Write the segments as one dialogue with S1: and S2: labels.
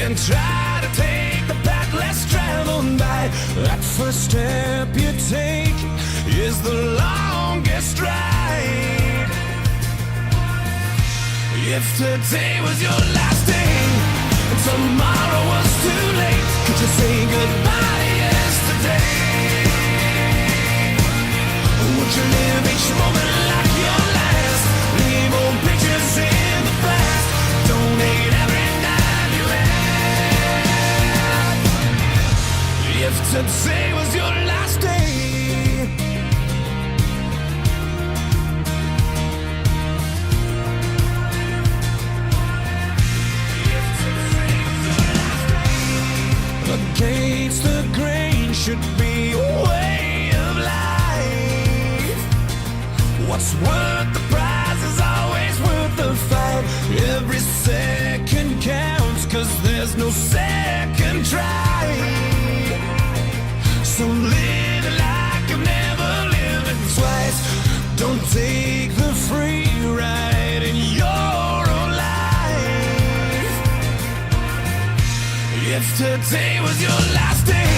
S1: and try to take the path less traveled by. That first step you take is the longest ride. If today was your last day and tomorrow was too late, could you say goodbye to yesterday? Would you live each moment like your last? Leave old pictures in the past. Donate every dime you had. If today was your last day, against the grain should be a way of life. What's worth the prize is always worth the fight. Every second counts, 'cause there's no second try. So live it like you've never lived it twice. Don't take the free ride in your own life. If today was your last day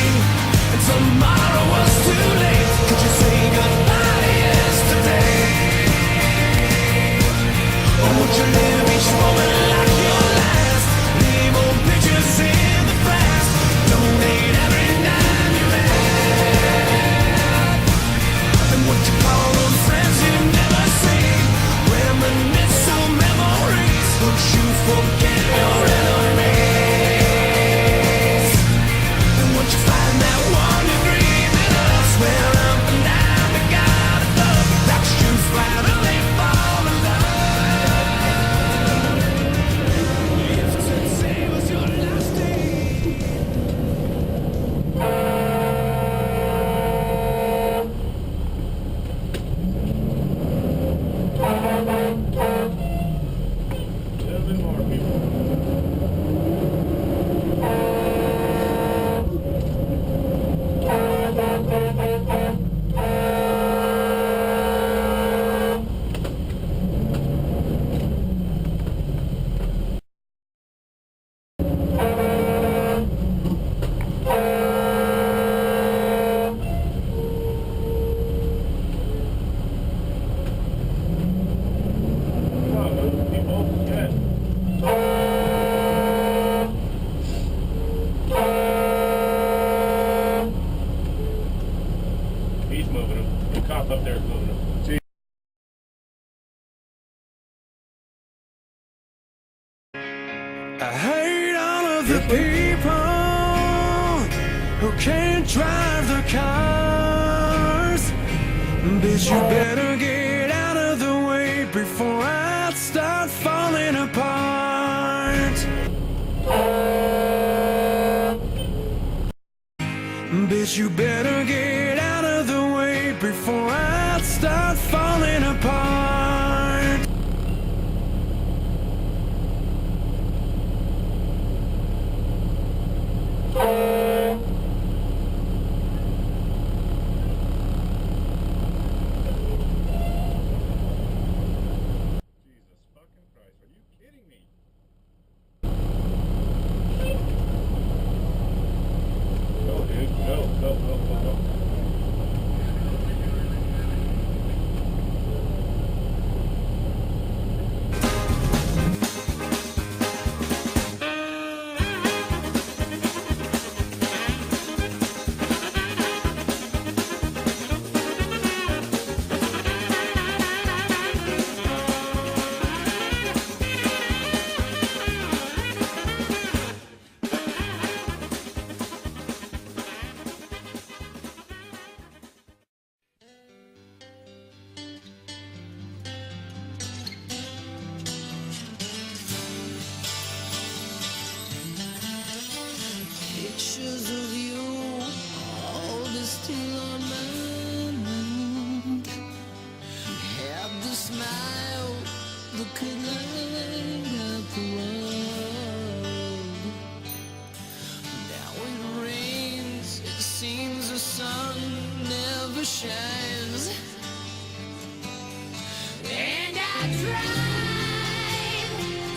S1: and tomorrow was too late, could you say goodbye to yesterday? Or would you live each moment like your last? Leave old pictures in the past. Donate every dime you had. And would you call those friends you never see? Reminisce on memories. Would you forget your enemies? And would you find that one you dreamed of? Swear up and down to God above that you finally fall in love. If today was your last day.
S2: He's moving him. The cop up there is moving him. See?
S1: I hate all of the people who can't drive their cars. Bitch, you better get out of the way before I start falling apart. Bitch, you better get out of the way before I start falling apart.
S2: Jesus fucking Christ, are you kidding me? Go, dude. Go, go, go, go, go.
S3: Pictures of you, all this still on my mind. Had the smile that could light up the world. Now it rains, it seems the sun never shines. And I drive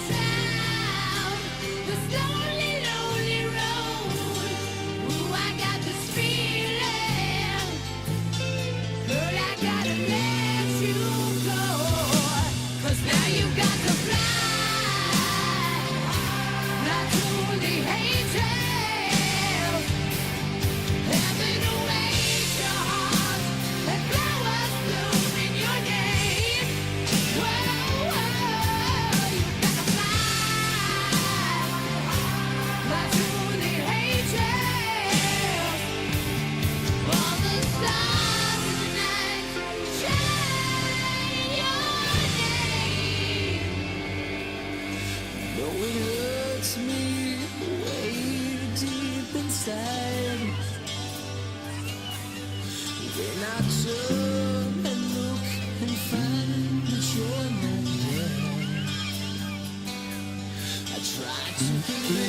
S3: down the lonely road. When I turn and look and find that you're not there, I try to believe